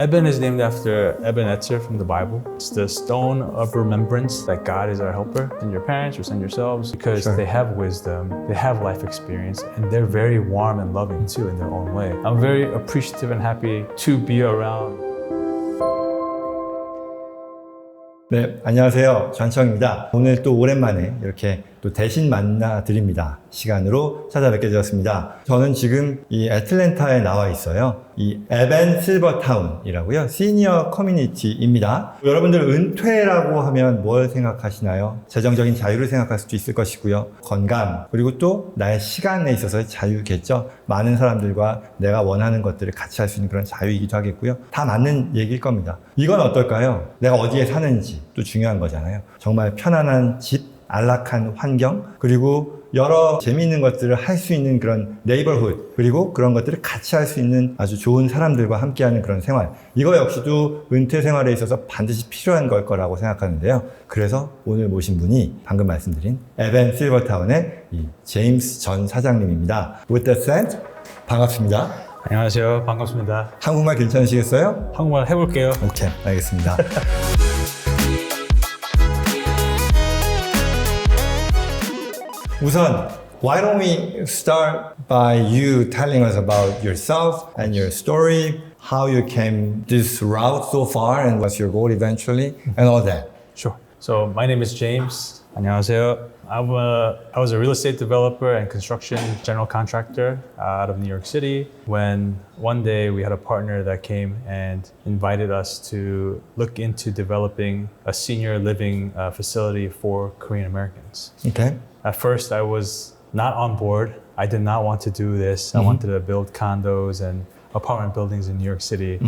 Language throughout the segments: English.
Eben is named after Ebenezer from the Bible. It's the stone of remembrance that God is our helper. Send your parents or send yourselves because they have wisdom, they have life experience, and they're very warm and loving too in their own way. I'm very appreciative and happy to be around. 네, 안녕하세요. 전청입니다. 오늘 또 오랜만에 이렇게 또 대신 만나 드립니다. 시간으로 찾아뵙게 되었습니다. 저는 지금 이 애틀랜타에 나와 있어요. 이 에벤실버타운이라고요. 시니어 커뮤니티입니다. 여러분들 은퇴라고 하면 뭘 생각하시나요? 재정적인 자유를 생각할 수도 있을 것이고요. 건강, 그리고 또 나의 시간에 있어서의 자유겠죠. 많은 사람들과 내가 원하는 것들을 같이 할 수 있는 그런 자유이기도 하겠고요. 다 맞는 얘기일 겁니다. 이건 어떨까요? 내가 어디에 사는지 또 중요한 거잖아요. 정말 편안한 집, 안락한 환경, 그리고 여러 재미있는 것들을 할 수 있는 그런 네이버훗, 그리고 그런 것들을 같이 할 수 있는 아주 좋은 사람들과 함께하는 그런 생활. 이거 역시도 은퇴 생활에 있어서 반드시 필요한 걸 거라고 생각하는데요. 그래서 오늘 모신 분이 방금 말씀드린 에벤실버타운의 이 제임스 전 사장님입니다. With that said, 반갑습니다. 안녕하세요. 반갑습니다. 한국말 괜찮으시겠어요? 한국말 해볼게요. 오케이, 알겠습니다. 우선, why don't we start by you telling us about yourself and your story, how you came this route so far and what's your goal eventually, and all that. Sure. So my name is James. 안녕하세요. I was a real estate developer and construction general contractor out of New York City. When one day we had a partner that came and invited us to look into developing a senior living facility for Korean Americans. Okay. At first, I was not on board. I did not want to do this. I wanted to build condos and apartment buildings in New York City.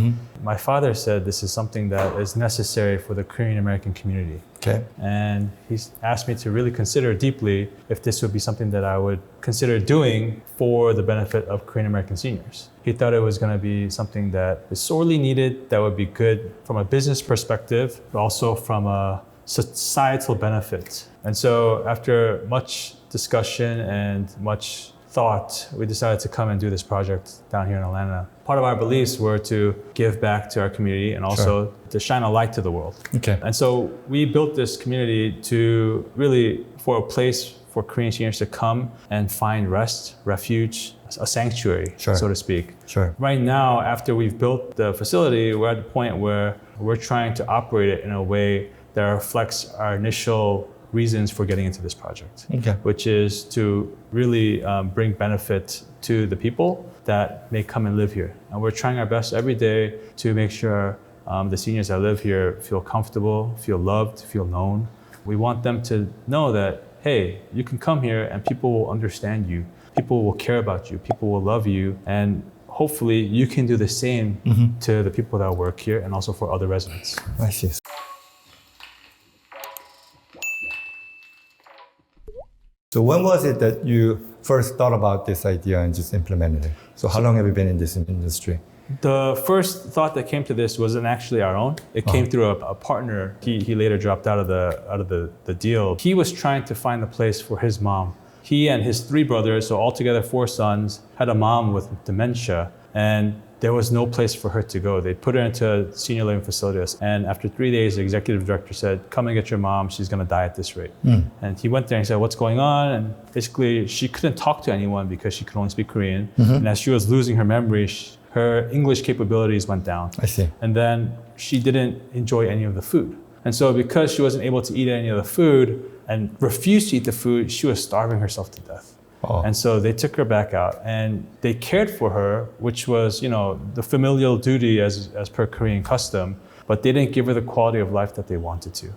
My father said this is something that is necessary for the Korean American community. Okay. And he asked me to really consider deeply if this would be something that I would consider doing for the benefit of Korean American seniors. He thought it was going to be something that is sorely needed, that would be good from a business perspective, but also from a societal benefit. And so after much discussion and much thought, we decided to come and do this project down here in Atlanta. Part of our beliefs were to give back to our community and also to shine a light to the world. Okay. And so we built this community to really, for a place for Korean seniors to come and find rest, refuge, a sanctuary, so to speak. Sure. Right now, after we've built the facility, we're at the point where we're trying to operate it in a way that reflects our initial reasons for getting into this project, which is to really bring benefit to the people that may come and live here. And we're trying our best every day to make sure the seniors that live here feel comfortable, feel loved, feel known. We want them to know that, hey, you can come here and people will understand you, people will care about you, people will love you, and hopefully you can do the same to the people that work here and also for other residents. I see. So when was it that you first thought about this idea and just implemented it? So how long have you been in this industry? The first thought that came to this wasn't actually our own. It came through a partner. He later dropped out of the deal. He was trying to find a place for his mom. He and his three brothers, so altogether 4 sons, had a mom with dementia, and there was no place for her to go. They put her into a senior living facility, and after 3 days, the executive director said, come and get your mom, she's gonna die at this rate. And he went there and said, what's going on? And basically, she couldn't talk to anyone because she could only speak Korean. And as she was losing her memory, her English capabilities went down. I see. And then she didn't enjoy any of the food. And so because she wasn't able to eat any of the food and refused to eat the food, she was starving herself to death. And so they took her back out and they cared for her, which was, you know, the familial duty as per Korean custom, but they didn't give her the quality of life that they wanted to.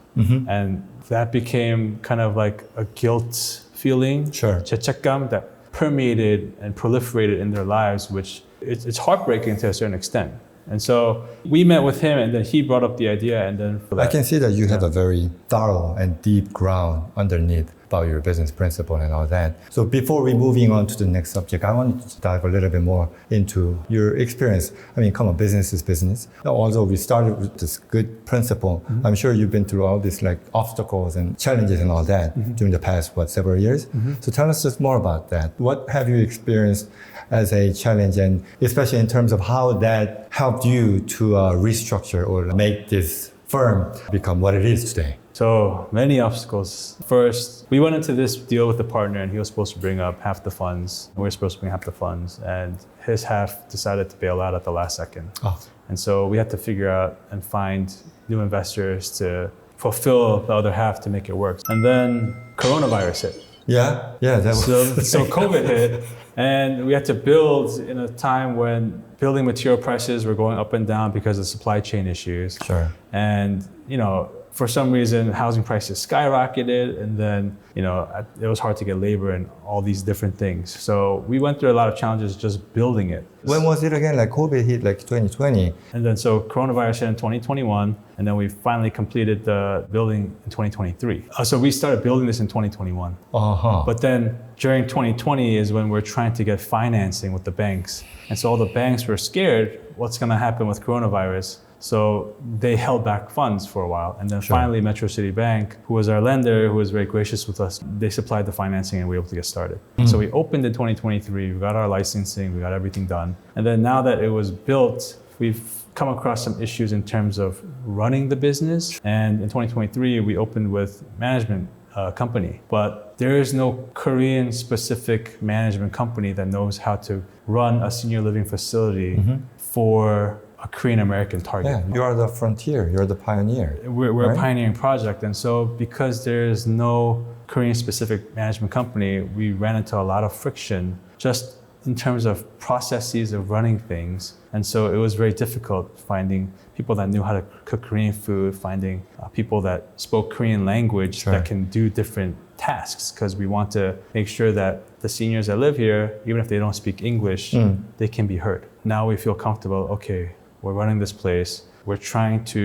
And that became kind of like a guilt feeling, 죄책감 that permeated and proliferated in their lives, which it's heartbreaking to a certain extent. And so we met with him and then he brought up the idea and then... I can see that you have a very thorough and deep ground underneath. about your business principle and all that. So before we moving on to the next subject, I wanted to dive a little bit more into your experience. I mean, come on, business is business. Although we started with this good principle, I'm sure you've been through all these like obstacles and challenges and all that during the past, several years. So tell us just more about that. What have you experienced as a challenge, and especially in terms of how that helped you to restructure or make this firm become what it is today? So many obstacles. First, we went into this deal with the partner and he was supposed to bring up half the funds. We were supposed to bring half the funds and his half decided to bail out at the last second. Oh. And so we had to figure out and find new investors to fulfill the other half to make it work. And then coronavirus hit. Yeah, that was so COVID hit and we had to build in a time when building material prices were going up and down because of supply chain issues. Sure. And, for some reason, housing prices skyrocketed and then, it was hard to get labor and all these different things. So we went through a lot of challenges just building it. When was it again? Like COVID hit like 2020. And then so coronavirus hit in 2021 and then we finally completed the building in 2023. So we started building this in 2021. But then during 2020 is when we're trying to get financing with the banks. And so all the banks were scared, what's gonna happen with coronavirus? So they held back funds for a while. And then finally Metro City Bank, who was our lender, who was very gracious with us, they supplied the financing and we were able to get started. So we opened in 2023, we got our licensing, we got everything done. And then now that it was built, we've come across some issues in terms of running the business. And in 2023, we opened with management company, but there is no Korean specific management company that knows how to run a senior living facility for a Korean American target. Yeah, you are the frontier, you're the pioneer. We're right? A pioneering project. And so because there's no Korean specific management company, we ran into a lot of friction just in terms of processes of running things. And so it was very difficult finding people that knew how to cook Korean food, finding people that spoke Korean language that can do different tasks, because we want to make sure that the seniors that live here, even if they don't speak English, they can be heard. Now we feel comfortable, okay, we're running this place. We're trying to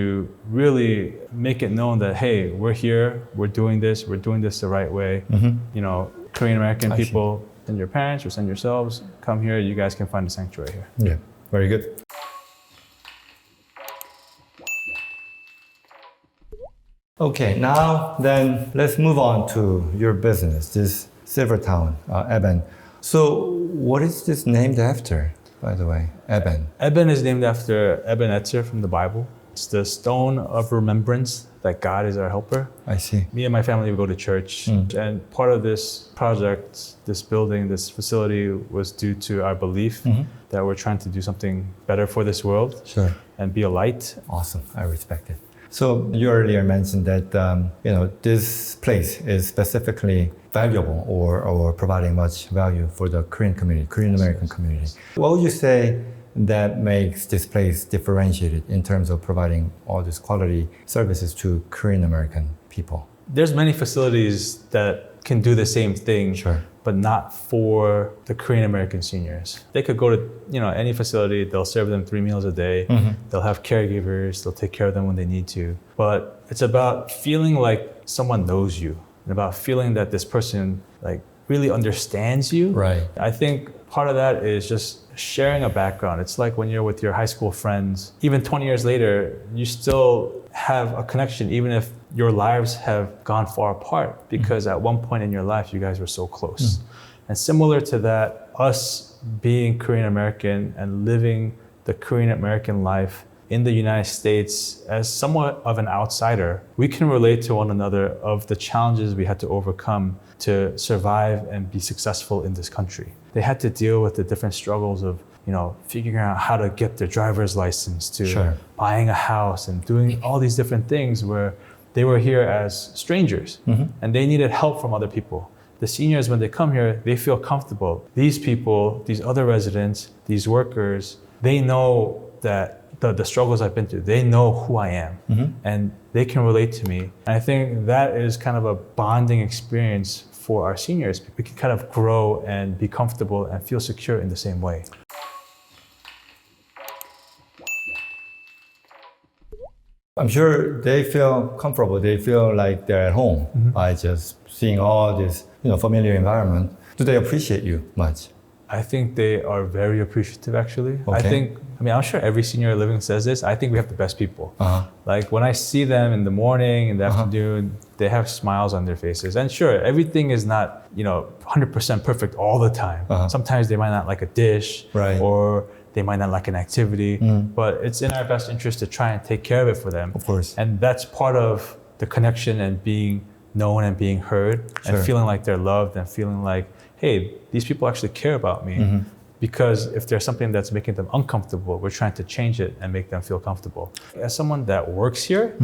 really make it known that, hey, we're here, we're doing this the right way. Korean American people, send your parents or send yourselves, come here, you guys can find a sanctuary here. Yeah, very good. Okay, now then let's move on to your business, this Silvertown, Eben. So what is this named after, by the way, Eben? Eben is named after Ebenezer from the Bible. It's the stone of remembrance that God is our helper. I see. Me and my family would go to church, and part of this project, this building, this facility was due to our belief that we're trying to do something better for this world and be a light. Awesome, I respect it. So you earlier mentioned that this place is specifically valuable or providing much value for the Korean community, Korean American community. What would you say that makes this place differentiated in terms of providing all these quality services to Korean American people? There's many facilities that can do the same thing, but not for the Korean American seniors. They could go to any facility, they'll serve them 3 meals a day, they'll have caregivers, they'll take care of them when they need to. But it's about feeling like someone knows you and about feeling that this person really understands you. Right. I think part of that is just sharing a background. It's like when you're with your high school friends, even 20 years later, you still have a connection, even if your lives have gone far apart, because at one point in your life, you guys were so close. And similar to that, us being Korean American and living the Korean American life in the United States as somewhat of an outsider, we can relate to one another of the challenges we had to overcome to survive and be successful in this country. They had to deal with the different struggles of figuring out how to get their driver's license, to buying a house and doing all these different things where they were here as strangers and they needed help from other people. The seniors, when they come here, they feel comfortable. These people, these other residents, these workers, they know that the struggles I've been through, they know who I am and they can relate to me. And I think that is kind of a bonding experience for our seniors. We can kind of grow and be comfortable and feel secure in the same way. I'm sure they feel comfortable. They feel like they're at home by just seeing all this, familiar environment. Do they appreciate you much? I think they are very appreciative, actually. Okay. I'm sure every senior living says this. I think we have the best people. Like when I see them in the morning, in the afternoon, they have smiles on their faces. And sure, everything is not, 100% perfect all the time. Sometimes they might not like a dish, right, or they might not like an activity, but it's in our best interest to try and take care of it for them. Of course. And that's part of the connection and being known and being heard, and feeling like they're loved and feeling like, hey, these people actually care about me. Because if there's something that's making them uncomfortable, we're trying to change it and make them feel comfortable. As someone that works here,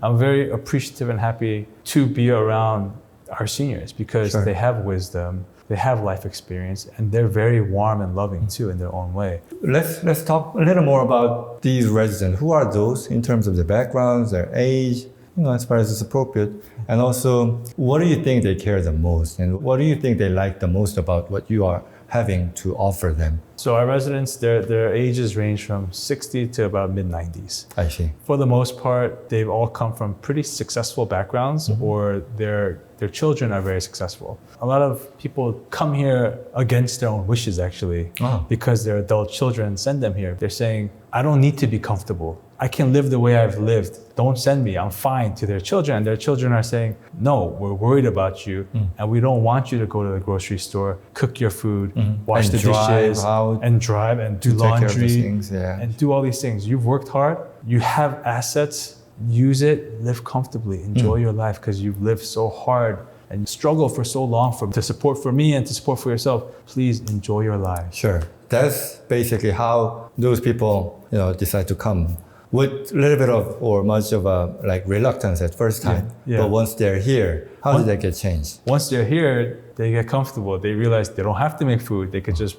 I'm very appreciative and happy to be around our seniors because they have wisdom, they have life experience, and they're very warm and loving too in their own way. Let's talk a little more about these residents. Who are those in terms of their backgrounds, their age, as far as it's appropriate? And also, what do you think they care the most? And what do you think they like the most about what you are having to offer them? So our residents, their ages range from 60 to about mid-90s. I see. For the most part, they've all come from pretty successful backgrounds, or their children are very successful. A lot of people come here against their own wishes, actually, because their adult children send them here. They're saying, I don't need to be comfortable. I can live the way I've lived. Don't send me, I'm fine, to their children. And their children are saying, no, we're worried about you, and we don't want you to go to the grocery store, cook your food, wash the dishes, and drive and do laundry, and do all these things. You've worked hard, you have assets, use it, live comfortably, enjoy your life, because you've lived so hard and struggled for so long to support for me and to support for yourself. Please enjoy your life. Sure. That's basically how those people, decide to come. With a little bit of or much of a reluctance at first time, but once they're here, how did that get changed? Once they're here, they get comfortable. They realize they don't have to make food. They could just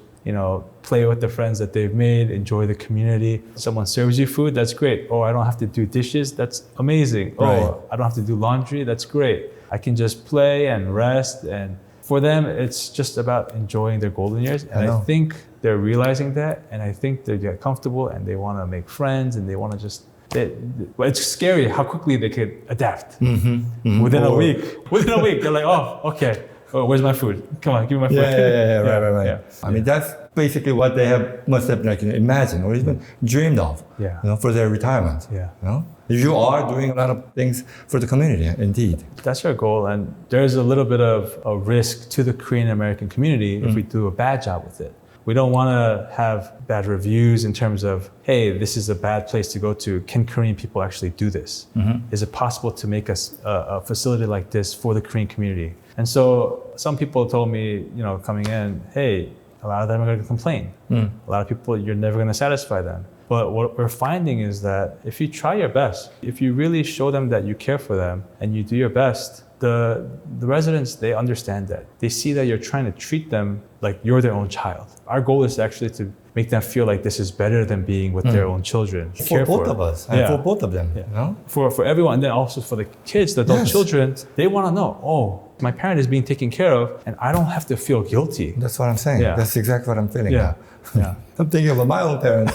play with the friends that they've made, enjoy the community. Someone serves you food, that's great. Oh, I don't have to do dishes, that's amazing. Right. Oh, I don't have to do laundry, that's great. I can just play and rest. And for them, it's just about enjoying their golden years. And I think they're realizing that, and I think they get comfortable and they want to make friends and they want to just, it's scary how quickly they could adapt. Within a week, they're like, oh, okay. Oh, where's my food? Come on, give me my food. Right. Yeah. I mean, that's basically what they must have imagined or even dreamed of, for their retirement. You are doing a lot of things for the community, indeed. That's our goal, and there's a little bit of a risk to the Korean American community if we do a bad job with it. We don't want to have bad reviews in terms of, hey, this is a bad place to go to. Can Korean people actually do this? Is it possible to make a facility like this for the Korean community? And so some people told me, coming in, hey, a lot of them are going to complain. A lot of people, you're never going to satisfy them. But what we're finding is that if you try your best, if you really show them that you care for them and you do your best, the residents, they understand that. They see that you're trying to treat them like you're their own child. Our goal is actually to make them feel like this is better than being with their own children. For both of us, and for both of them. For everyone, and then also for the kids, the adult children, they want to know, oh, my parent is being taken care of and I don't have to feel guilty. That's what I'm saying. That's exactly what I'm feeling now. I'm thinking about my own parents.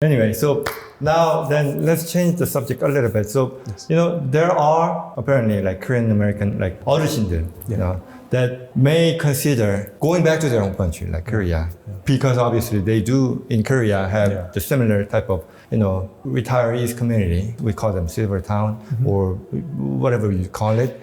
Anyway, so now then let's change the subject a little bit. So, there are apparently Korean American 어르신들, that may consider going back to their own country, like Korea, because obviously they do in Korea have the similar type of, retirees community. We call them Silvertown or whatever you call it.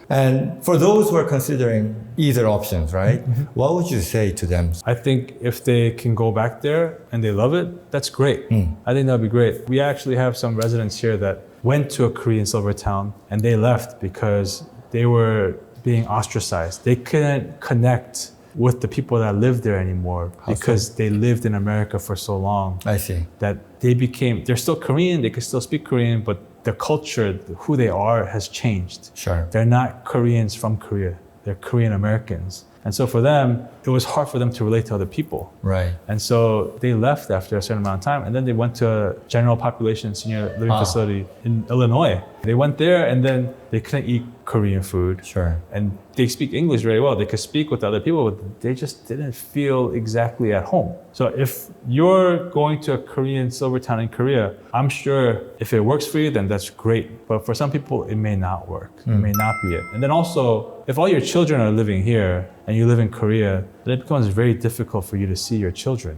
And for those who are considering either options, right? What would you say to them? I think if they can go back there and they love it, that's great. I think that'd be great. We actually have some residents here that went to a Korean Silvertown and they left because they were being ostracized. They couldn't connect with the people that live there anymore because they lived in America for so long. I see. That they're still Korean, they can still speak Korean, but their culture, who they are, has changed. Sure. They're not Koreans from Korea. They're Korean Americans. And so for them, it was hard for them to relate to other people. Right. And so they left after a certain amount of time, and then they went to a general population senior living facility in Illinois. They went there and then they couldn't eat Korean food. Sure. And they speak English very well. They could speak with other people, but they just didn't feel exactly at home. So if you're going to a Korean silver town in Korea, I'm sure if it works for you, then that's great. But for some people, it may not work. It may not be it. And then also, if all your children are living here and you live in Korea, then it becomes very difficult for you to see your children,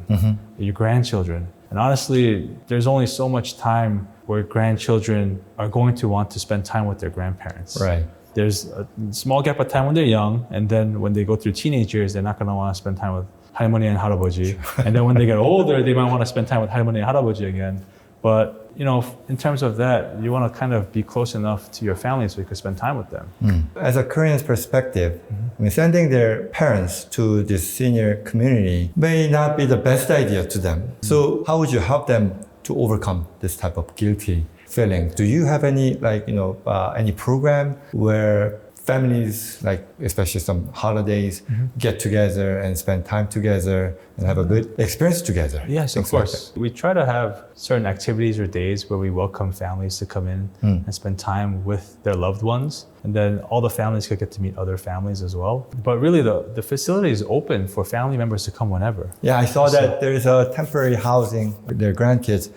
your grandchildren. And honestly, there's only so much time where grandchildren are going to want to spend time with their grandparents. Right. There's a small gap of time when they're young, and then when they go through teenage years, they're not going to want to spend time with 할머니 and 할아버지. And then when they get older, they might want to spend time with 할머니 and 할아버지 again. But you know, in terms of that, you want to kind of be close enough to your family so you can spend time with them. As a Korean's perspective, I mean, sending their parents to this senior community may not be the best idea to them. So how would you help them to overcome this type of guilty feeling? Do you have any any program where families, like especially some holidays, get together and spend time together and have a good experience together? Yes, of course. We try to have certain activities or days where we welcome families to come in and spend time with their loved ones. And then all the families could get to meet other families as well. But really the facility is open for family members to come whenever. Yeah, I saw that there is a temporary housing. Their grandkids,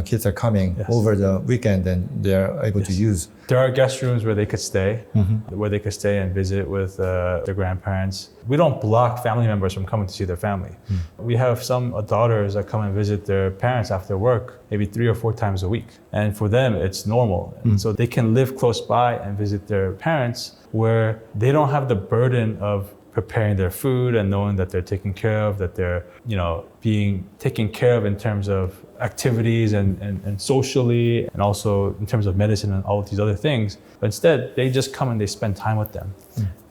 kids are coming over the weekend and they're able to use. There are guest rooms where they could stay, and visit with their grandparents. We don't block family members from coming to see their family. We have some daughters that come and visit their parents after work, maybe 3 or 4 times a week. And for them, it's normal. And so they can live close by and visit their parents where they don't have the burden of preparing their food and knowing that they're taken care of, that they're, being taken care of in terms of activities and socially, and also in terms of medicine and all of these other things. But instead, they just come and they spend time with them.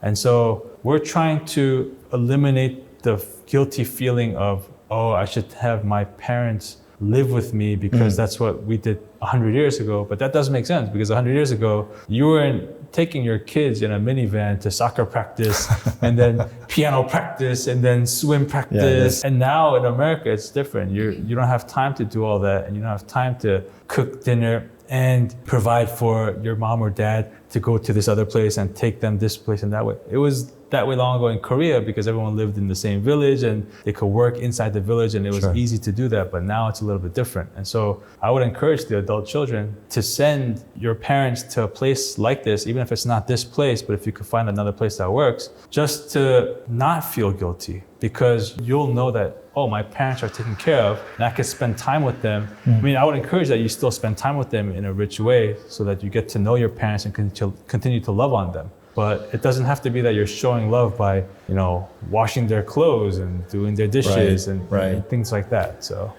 And so we're trying to eliminate the guilty feeling of, oh, I should have my parents live with me because that's what we did 100 years ago. But that doesn't make sense because 100 years ago, you weren't taking your kids in a minivan to soccer practice and then piano practice and then swim practice. And now in America, it's different. You don't have time to do all that, and you don't have time to cook dinner and provide for your mom or dad to go to this other place and take them this place and that way. It was that way long ago in Korea because everyone lived in the same village and they could work inside the village and it was easy to do that, but now it's a little bit different. And so I would encourage the adult children to send your parents to a place like this, even if it's not this place, but if you could find another place that works, just to not feel guilty because you'll know that, oh, my parents are taken care of and I can spend time with them. I mean, I would encourage that you still spend time with them in a rich way so that you get to know your parents and continue to love on them. But it doesn't have to be that you're showing love by, washing their clothes and doing their dishes and things like that. So.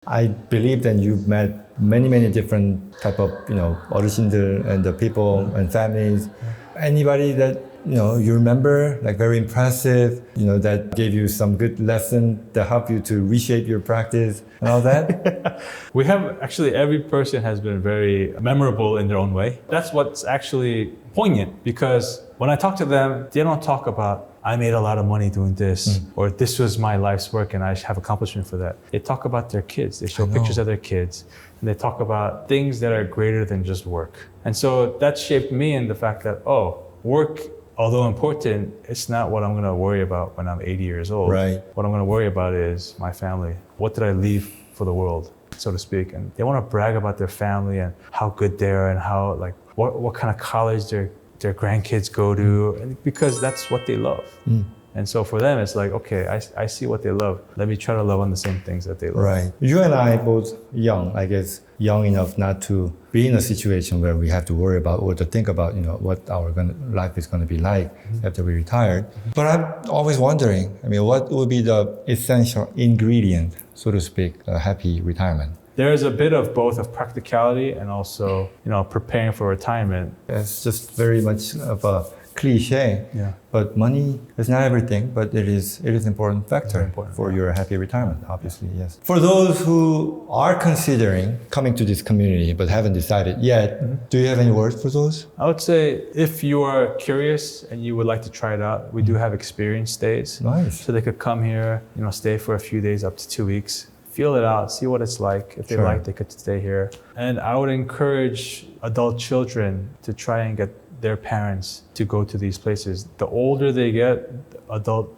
I believe that you've met many different type of, 어르신들 and the people and families. Anybody that, you remember, like very impressive, that gave you some good lesson that helped you to reshape your practice and all that? We have actually, every person has been very memorable in their own way. That's what's actually poignant because when I talk to them, they don't talk about, I made a lot of money doing this, or this was my life's work and I have accomplishment for that. They talk about their kids. They show pictures of their kids and they talk about things that are greater than just work. And so that shaped me in the fact that, work, although important, it's not what I'm going to worry about when I'm 80 years old. Right. What I'm going to worry about is my family. What did I leave for the world, so to speak? And they want to brag about their family and how good they are and how, what kind of college their grandkids go to, because that's what they love. And so for them, it's like, okay, I see what they love. Let me try to love on the same things that they love. Right. You and I both young, I guess, young enough not to be in a situation where we have to worry about or to think about, what our life is going to be like after we retired. But I'm always wondering, what would be the essential ingredient, so to speak, a happy retirement? There's a bit of both of practicality and also, preparing for retirement. It's just very much of a cliche, but money is not everything, but it is important factor for your happy retirement, obviously, yes. For those who are considering coming to this community but haven't decided yet, do you have any words for those? I would say if you are curious and you would like to try it out, we do have experience stays. Nice. So they could come here, stay for a few days, up to 2 weeks, feel it out, see what it's like. If they Sure. like, they could stay here. And I would encourage adult children to try and get their parents to go to these places. The older they get,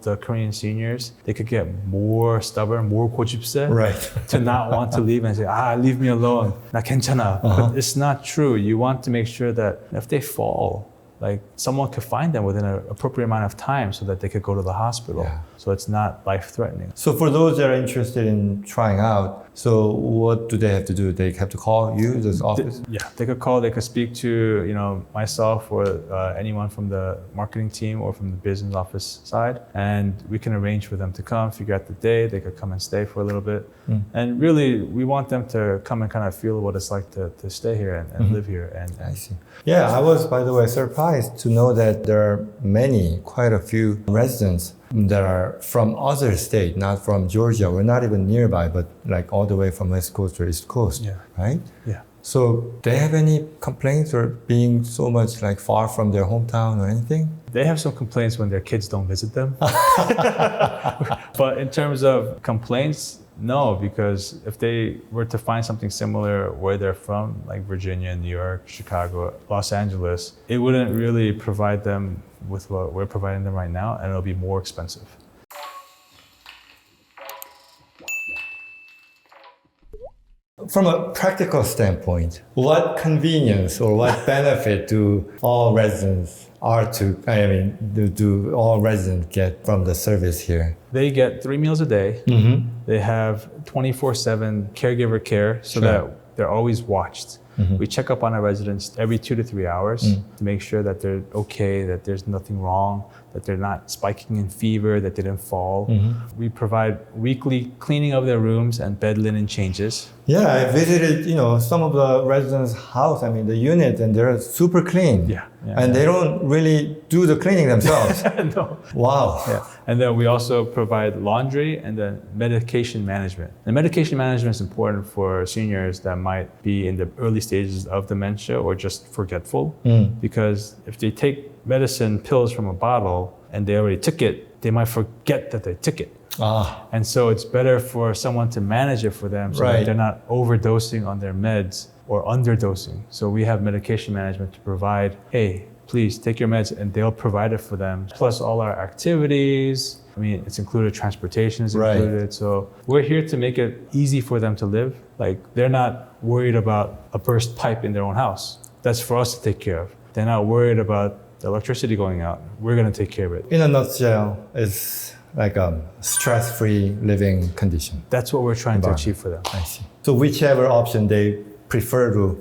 the Korean seniors, they could get more stubborn, more 고집세, Right. to not want to leave and say, leave me alone. 나 괜찮아. But it's not true. You want to make sure that if they fall, like someone could find them within an appropriate amount of time so that they could go to the hospital. Yeah. So it's not life-threatening. So for those that are interested in trying out, so what do they have to do? They have to call you, this office? They could call, they could speak to, myself or anyone from the marketing team or from the business office side. And we can arrange for them to come, figure out the day, they could come and stay for a little bit. And really, we want them to come and kind of feel what it's like to stay here and live here. And I see. Yeah, I was, by the way, surprised to know that there are quite a few residents that are from other state, not from Georgia. We're not even nearby, but like all the way from West Coast or East Coast, right? Yeah. So they have any complaints or being so much like far from their hometown or anything? They have some complaints when their kids don't visit them. But in terms of complaints, no, because if they were to find something similar where they're from, like Virginia, New York, Chicago, Los Angeles, it wouldn't really provide them with what we're providing them right now, and it'll be more expensive. From a practical standpoint, what convenience or what benefit do all residents do all residents get from the service here? They get 3 meals a day. They have 24/7 caregiver care so that they're always watched. We check up on our residents every 2 to 3 hours to make sure that they're okay, that there's nothing wrong, that they're not spiking in fever, that they didn't fall. We provide weekly cleaning of their rooms and bed linen changes. Yeah, I visited, some of the residents' house, the unit, and they're super clean. And they don't really do the cleaning themselves. No. Wow. Yeah. And then we also provide laundry and then medication management. And medication management is important for seniors that might be in the early stages of dementia or just forgetful. Because if they take medicine pills from a bottle and they already took it, they might forget that they took it. And so it's better for someone to manage it for them so that they're not overdosing on their meds or underdosing. So we have medication management to provide, hey, please take your meds, and they'll provide it for them. Plus all our activities. It's included, transportation is included. So we're here to make it easy for them to live. Like they're not worried about a burst pipe in their own house. That's for us to take care of. They're not worried about the electricity going out. We're gonna take care of it. In a nutshell, it's like a stress-free living condition. That's what we're trying to achieve for them. I see. So whichever option they prefer to,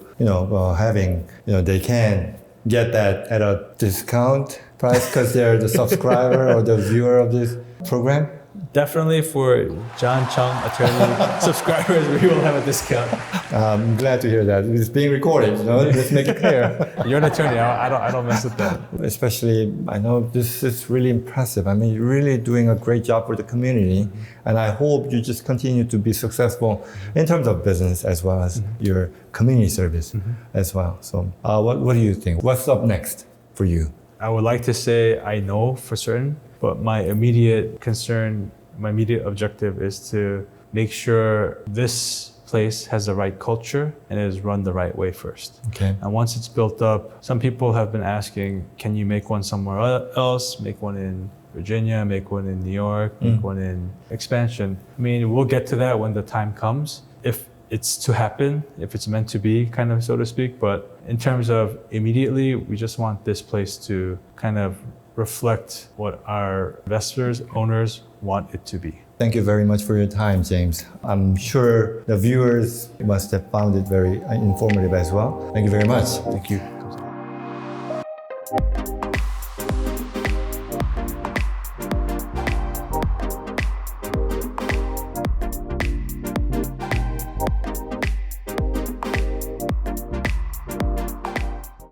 having, they can get that at a discount price because they're the subscriber or the viewer of this program? Definitely for John Chung attorney subscribers, we will have a discount. I'm glad to hear that. It's being recorded, let's make it clear. You're an attorney, I don't mess with that. Especially, I know this is really impressive. You're really doing a great job for the community. And I hope you just continue to be successful in terms of business as well as your community service as well. So what do you think? What's up next for you? I would like to say I know for certain, but my immediate concern, my immediate objective is to make sure this place has the right culture and is run the right way first. Okay. And once it's built up, some people have been asking, can you make one somewhere else? Make one in Virginia, make one in New York, make one in expansion. We'll get to that when the time comes. If it's to happen, if it's meant to be, kind of, so to speak. But in terms of immediately, we just want this place to kind of reflect what our investors, owners want it to be. Thank you very much for your time, James. I'm sure the viewers must have found it very informative as well. Thank you very much. Thank you.